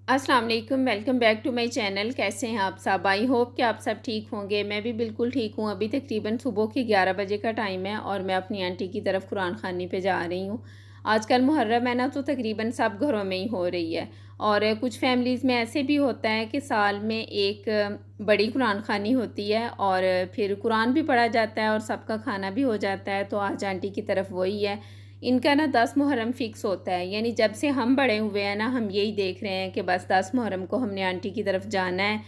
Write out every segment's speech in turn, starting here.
अस्सलाम वालेकुम, welcome back to my channel. कैसे हैं आप सब? आई होप कि आप सब ठीक होंगे। मैं भी बिल्कुल ठीक हूँ। अभी तकरीबन सुबह के 11 बजे का टाइम है और मैं अपनी आंटी की तरफ कुरान ख़ानी पे जा रही हूँ। आजकल मुहर्रम है ना, तो तकरीबन सब घरों में ही हो रही है। और कुछ फैमिलीज़ में ऐसे भी होता है कि साल में एक बड़ी कुरान ख़ानी होती है और फिर कुरान भी पढ़ा जाता है और सबका खाना भी हो जाता है। तो आज आंटी की तरफ वही है। इनका ना 10 मुहर्रम फ़िक्स होता है, यानी जब से हम बड़े हुए हैं ना, हम यही देख रहे हैं कि बस 10 मुहर्रम को हमने आंटी की तरफ जाना है।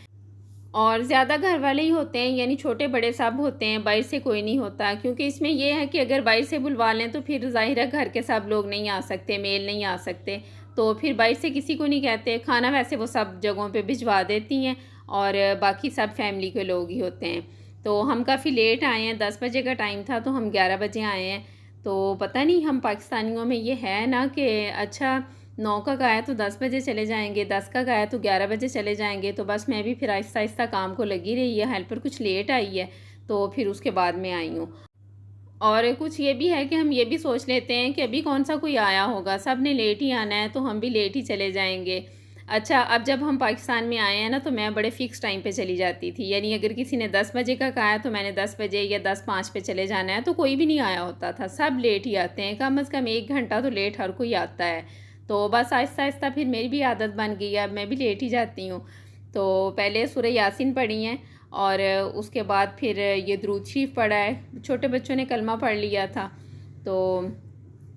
और ज़्यादा घर वाले ही होते हैं, यानी छोटे बड़े सब होते हैं, बाहर से कोई नहीं होता। क्योंकि इसमें ये है कि अगर बाहर से बुलवा लें तो फिर ज़ाहिर है घर के सब लोग नहीं आ सकते, मेल नहीं आ सकते। तो फिर बाहर से किसी को नहीं कहते। खाना वैसे वो सब जगहों पे भिजवा देती हैं और बाकी सब फैमिली के लोग ही होते हैं। तो हम काफ़ी लेट आए हैं, 10 बजे का टाइम था तो हम 11 बजे आए हैं। तो पता नहीं, हम पाकिस्तानियों में ये है ना कि अच्छा 9 का गया तो 10 बजे चले जाएंगे, 10 का गया तो 11 बजे चले जाएंगे। तो बस मैं भी फिर आहिस्ता आहिस्ता काम को लगी रही है। हेल्पर कुछ लेट आई है तो फिर उसके बाद में आई हूँ। और कुछ ये भी है कि हम ये भी सोच लेते हैं कि अभी कौन सा कोई आया होगा, सब ने लेट ही आना है तो हम भी लेट ही चले जाएंगे। अच्छा, अब जब हम पाकिस्तान में आए हैं ना, तो मैं बड़े फ़िक्स टाइम पे चली जाती थी। यानी अगर किसी ने 10 बजे का कहा है तो मैंने 10 बजे या 10:05 पे चले जाना है, तो कोई भी नहीं आया होता था। सब लेट ही आते हैं, कम से कम 1 घंटा तो लेट हर कोई आता है। तो बस आहिस्ता आहिस्ता फिर मेरी भी आदत बन गई है, अब मैं भी लेट ही जाती हूँ। तो पहले सूरह यासीन पढ़ी हैं और उसके बाद फिर ये दुरूद शरीफ पढ़ा है। छोटे बच्चों ने कलमा पढ़ लिया था। तो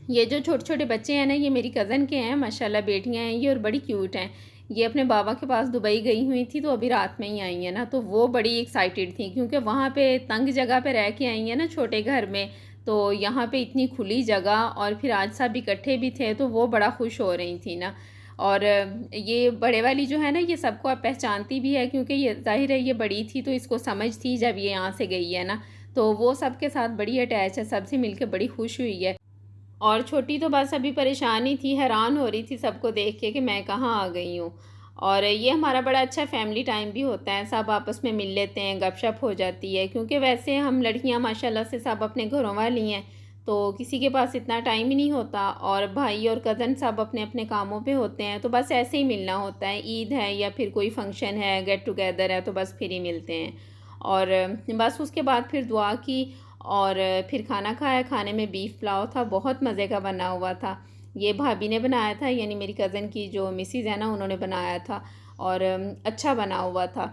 ये जो छोटे छोटे बच्चे हैं ना, ये मेरी कज़न के हैं, माशाल्लाह बेटियां हैं ये और बड़ी क्यूट हैं। ये अपने बाबा के पास दुबई गई हुई थी तो अभी रात में ही आई हैं ना, तो वो बड़ी एक्साइटेड थी क्योंकि वहाँ पे तंग जगह पे रह के आई हैं ना, छोटे घर में। तो यहाँ पे इतनी खुली जगह और फिर आज सब इकट्ठे भी थे तो वो बड़ा खुश हो रही थी ना। और ये बड़े वाली जो है ना, ये सबको अब पहचानती भी है क्योंकि ये ज़ाहिर है ये बड़ी थी तो इसको समझ थी जब ये यहाँ से गई है ना। तो वो सबके साथ बड़ी अटैच है, सबसे मिलकर बड़ी खुश हुई है। और छोटी तो बस अभी परेशान ही थी, हैरान हो रही थी सबको देख के कि मैं कहाँ आ गई हूँ। और ये हमारा बड़ा अच्छा फैमिली टाइम भी होता है, सब आपस में मिल लेते हैं, गपशप हो जाती है। क्योंकि वैसे हम लड़कियाँ माशाल्लाह से सब अपने घरों वाली हैं तो किसी के पास इतना टाइम ही नहीं होता। और भाई और कज़न सब अपने अपने कामों पे होते हैं तो बस ऐसे ही मिलना होता है। ईद है या फिर कोई फंक्शन है, गेट टुगेदर है, तो बस फिर ही मिलते हैं। और बस उसके बाद फिर दुआ की और फिर खाना खाया। खाने में बीफ पुलाव था, बहुत मज़े का बना हुआ था। ये भाभी ने बनाया था, यानी मेरी कज़न की जो मिसिज़ है ना, उन्होंने बनाया था और अच्छा बना हुआ था।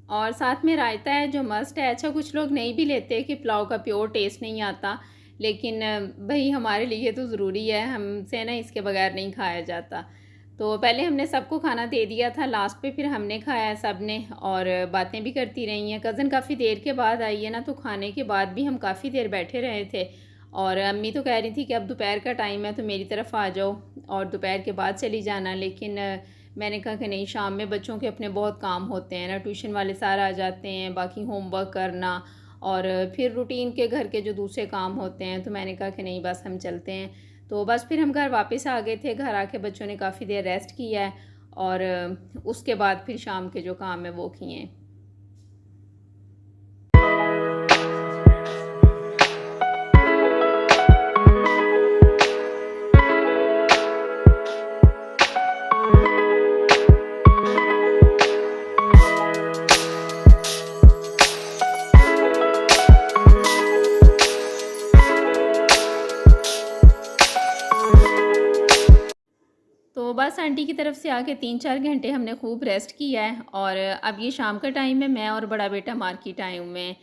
और साथ में रायता है जो मस्ट है। अच्छा, कुछ लोग नहीं भी लेते कि पुलाव का प्योर टेस्ट नहीं आता, लेकिन भाई हमारे लिए तो ज़रूरी है, हमसे ना इसके बगैर नहीं खाया जाता। तो पहले हमने सबको खाना दे दिया था, लास्ट पे फिर हमने खाया सब ने और बातें भी करती रही हैं। कज़न काफ़ी देर के बाद आई है ना, तो खाने के बाद भी हम काफ़ी देर बैठे रहे थे। और अम्मी तो कह रही थी कि अब दोपहर का टाइम है तो मेरी तरफ आ जाओ और दोपहर के बाद चली जाना। लेकिन मैंने कहा कि नहीं, शाम में बच्चों के अपने बहुत काम होते हैं ना, ट्यूशन वाले सारा आ जाते हैं, बाकी होमवर्क करना और फिर रूटीन के घर के जो दूसरे काम होते हैं। तो मैंने कहा कि नहीं, बस हम चलते हैं। तो बस फिर हम घर वापस आ गए थे। घर आके बच्चों ने काफ़ी देर रेस्ट किया है और उसके बाद फिर शाम के जो काम है वो किए हैं। तो बस आंटी की तरफ से आके 3-4 घंटे हमने खूब रेस्ट किया है और अब ये शाम का टाइम है। मैं और बड़ा बेटा मार्केट आए हुए हैं।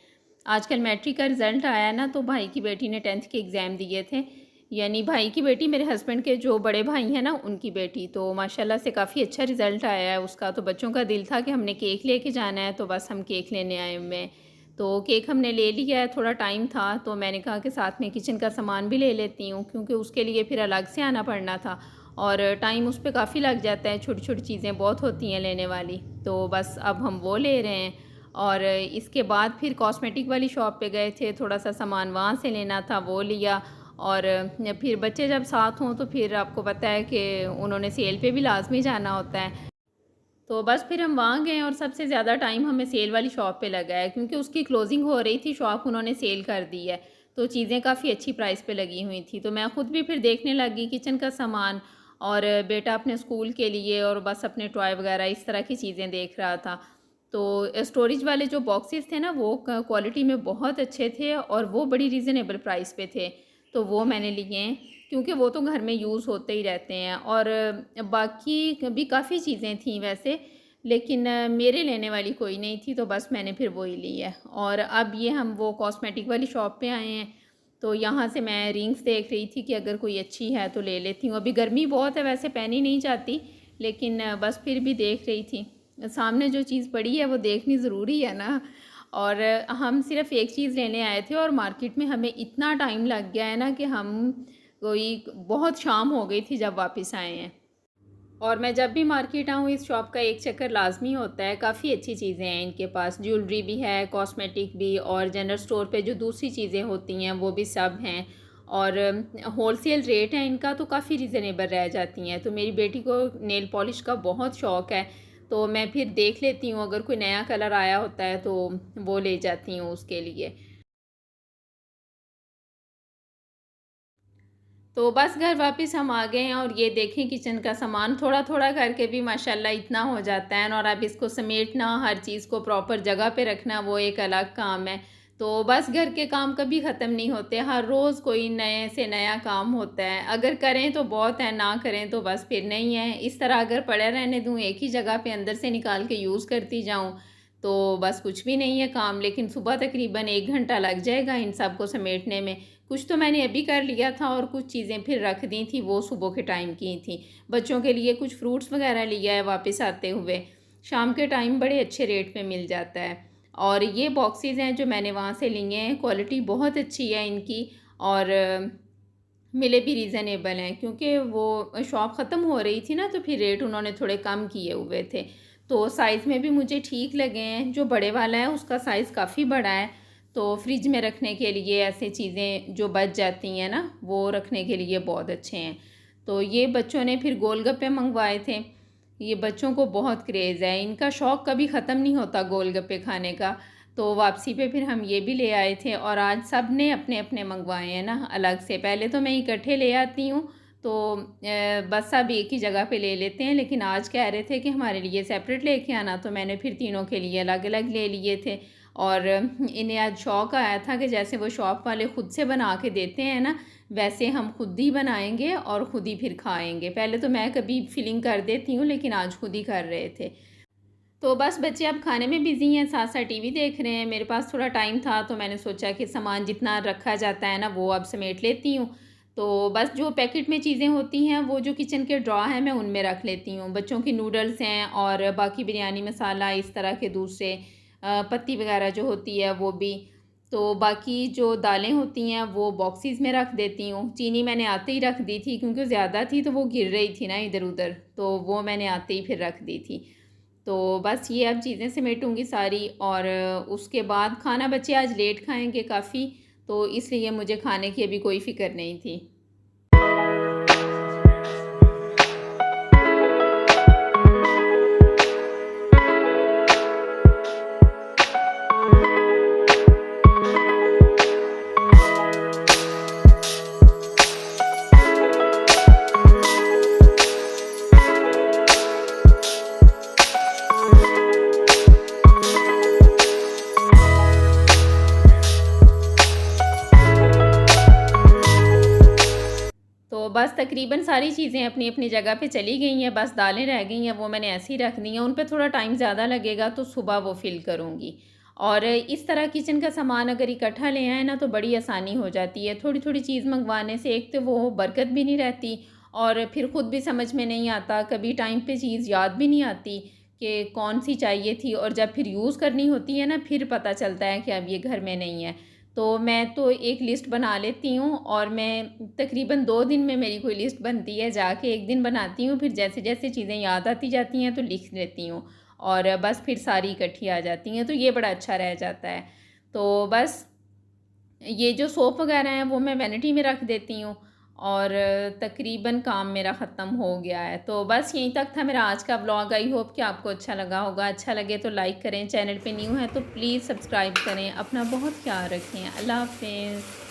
आजकल मैट्रिक का रिज़ल्ट आया ना, तो भाई की बेटी ने 10th के एग्ज़ाम दिए थे। यानी भाई की बेटी, मेरे हस्बैंड के जो बड़े भाई हैं ना, उनकी बेटी। तो माशाल्लाह से काफ़ी अच्छा रिज़ल्ट आया है उसका। तो बच्चों का दिल था कि हमने केक लेके जाना है, तो बस हम केक लेने आए हुए हैं। तो केक हमने ले लिया है। थोड़ा टाइम था तो मैंने कहा कि साथ में किचन का सामान भी ले लेती हूँ, क्योंकि उसके लिए फिर अलग से आना पड़ना था और टाइम उस पर काफ़ी लग जाता है, छोटी छोटी चीज़ें बहुत होती हैं लेने वाली। तो बस अब हम वो ले रहे हैं। और इसके बाद फिर कॉस्मेटिक वाली शॉप पे गए थे, थोड़ा सा सामान वहाँ से लेना था, वो लिया। और फिर बच्चे जब साथ हों तो फिर आपको पता है कि उन्होंने सेल पे भी लाजमी जाना होता है। तो बस फिर हम वहाँ गए और सबसे ज़्यादा टाइम हमें सेल वाली शॉप पे लगा है, क्योंकि उसकी क्लोजिंग हो रही थी, शॉप उन्होंने सेल कर दी है। तो चीज़ें काफ़ी अच्छी प्राइस पे लगी हुई थी। तो मैं ख़ुद भी फिर देखने लगी किचन का सामान और बेटा अपने स्कूल के लिए और बस अपने टॉय वगैरह इस तरह की चीज़ें देख रहा था। तो स्टोरेज वाले जो बॉक्सेस थे ना वो क्वालिटी में बहुत अच्छे थे और वो बड़ी रीज़नेबल प्राइस पे थे, तो वो मैंने लिए हैं क्योंकि वो तो घर में यूज़ होते ही रहते हैं। और बाकी भी काफ़ी चीज़ें थी वैसे, लेकिन मेरे लेने वाली कोई नहीं थी, तो बस मैंने फिर वो ही ली है। और अब ये हम वो कॉस्मेटिक वाली शॉप पे आए हैं, तो यहाँ से मैं रिंग्स देख रही थी कि अगर कोई अच्छी है तो ले लेती हूँ। अभी गर्मी बहुत है, वैसे पहनी नहीं चाहती, लेकिन बस फिर भी देख रही थी। सामने जो चीज़ पड़ी है वो देखनी ज़रूरी है ना। और हम सिर्फ़ एक चीज़ लेने आए थे और मार्केट में हमें इतना टाइम लग गया है ना कि हम कोई बहुत शाम हो गई थी जब वापस आए हैं। और मैं जब भी मार्केट आऊँ इस शॉप का एक चक्कर लाज़मी होता है। काफ़ी अच्छी चीज़ें हैं इनके पास, ज्वेलरी भी है, कॉस्मेटिक भी, और जनरल स्टोर पे जो दूसरी चीज़ें होती हैं वो भी सब हैं। और होलसेल रेट है इनका, तो काफ़ी रीज़नेबल रह जाती हैं। तो मेरी बेटी को नेल पॉलिश का बहुत शौक़ है, तो मैं फिर देख लेती हूँ, अगर कोई नया कलर आया होता है तो वो ले जाती हूँ उसके लिए। तो बस घर वापस हम आ गए हैं और ये देखें किचन का सामान थोड़ा-थोड़ा करके भी माशाल्लाह इतना हो जाता है और अब इसको समेटना, हर चीज़ को प्रॉपर जगह पे रखना वो एक अलग काम है। तो बस घर के काम कभी ख़त्म नहीं होते, हर रोज़ कोई नए से नया काम होता है। अगर करें तो बहुत है, ना करें तो बस फिर नहीं है। इस तरह अगर पड़ा रहने दूँ एक ही जगह पे अंदर से निकाल के यूज़ करती जाऊँ, तो बस कुछ भी नहीं है काम। लेकिन सुबह तकरीबन 1 घंटा लग जाएगा इन सब को समेटने में। कुछ तो मैंने अभी कर लिया था और कुछ चीज़ें फिर रख दी थी, वो सुबह के टाइम की थी। बच्चों के लिए कुछ फ्रूट्स वगैरह लिया है वापस आते हुए। शाम के टाइम बड़े अच्छे रेट पे मिल जाता है। और ये बॉक्सेस हैं जो मैंने वहाँ से लिए हैं, क्वालिटी बहुत अच्छी है इनकी। और मिले भी रीज़नेबल हैं क्योंकि वो शॉप ख़त्म हो रही थी ना, तो फिर रेट उन्होंने थोड़े कम किए हुए थे। तो साइज़ में भी मुझे ठीक लगे हैं। जो बड़े वाला है उसका साइज़ काफ़ी बड़ा है, तो फ्रिज में रखने के लिए ऐसे चीज़ें जो बच जाती हैं ना, वो रखने के लिए बहुत अच्छे हैं। तो ये बच्चों ने फिर गोलगप्पे मंगवाए थे। ये बच्चों को बहुत क्रेज़ है, इनका शौक़ कभी ख़त्म नहीं होता गोलगप्पे खाने का। तो वापसी पे फिर हम ये भी ले आए थे और आज सब ने अपने-अपने मंगवाए हैं ना अलग से। पहले तो मैं इकट्ठे ले आती हूँ, तो बस सब एक ही जगह पे ले लेते हैं, लेकिन आज कह रहे थे कि हमारे लिए सेपरेट लेके आना, तो मैंने फिर तीनों के लिए अलग-अलग ले लिए थे। और इन्हें आज शौक़ आया था कि जैसे वो शॉप वाले ख़ुद से बना के देते हैं ना, वैसे हम खुद ही बनाएँगे और ख़ुद ही फिर खाएँगे। पहले तो मैं कभी फिलिंग कर देती हूँ, लेकिन आज खुद ही कर रहे थे। तो बस बच्चे अब खाने में बिज़ी हैं, साथ-साथ टीवी देख रहे हैं। मेरे पास थोड़ा टाइम था, तो मैंने सोचा कि सामान जितना रखा जाता है ना, वो अब समेट लेती हूँ। तो बस जो पैकेट में चीज़ें होती हैं, वो जो किचन के ड्रॉ हैं, मैं उनमें रख लेती हूँ। बच्चों की नूडल्स हैं और बाकी बिरयानी मसाला, इस तरह के दूसरे पत्ती वगैरह जो होती है, वो भी। तो बाकी जो दालें होती हैं, वो बॉक्सेस में रख देती हूँ। चीनी मैंने आते ही रख दी थी क्योंकि ज़्यादा थी, तो वो गिर रही थी ना इधर-उधर, तो वो मैंने आते ही फिर रख दी थी। तो बस ये अब चीज़ें समेटूँगी सारी। और उसके बाद खाना बच्चे आज लेट खाएँगे काफ़ी, तो इसलिए मुझे खाने की अभी कोई फ़िक्र नहीं थी। तो बस तकरीबन सारी चीज़ें अपनी-अपनी जगह पे चली गई हैं, बस दालें रह गई हैं, वो मैंने ऐसे ही रख दी हैं। उन पे थोड़ा टाइम ज़्यादा लगेगा, तो सुबह वो फ़िल करूँगी। और इस तरह किचन का सामान अगर इकट्ठा ले आएँ ना, तो बड़ी आसानी हो जाती है। थोड़ी-थोड़ी चीज़ मँगवाने से एक तो वो बरकत भी नहीं रहती और फिर खुद भी समझ में नहीं आता, कभी टाइम पे चीज़ याद भी नहीं आती कि कौन-सी चाहिए थी, और जब फिर यूज़ करनी होती है ना, फिर पता चलता है कि अब ये घर में नहीं है। तो मैं तो एक लिस्ट बना लेती हूँ और मैं तकरीबन 2 दिन में मेरी कोई लिस्ट बनती है, जाके एक दिन बनाती हूँ, फिर जैसे-जैसे चीज़ें याद आती जाती हैं तो लिख लेती हूँ और बस फिर सारी इकट्ठी आ जाती हैं, तो ये बड़ा अच्छा रह जाता है। तो बस ये जो सोप वगैरह हैं वो मैं वैनिटी में रख देती हूँ और तकरीबन काम मेरा ख़त्म हो गया है। तो बस यहीं तक था मेरा आज का व्लॉग। आई होप कि आपको अच्छा लगा होगा। अच्छा लगे तो लाइक करें, चैनल पे न्यू हैं तो प्लीज़ सब्सक्राइब करें। अपना बहुत ख्याल रखें। अल्लाह हाफ़िज़।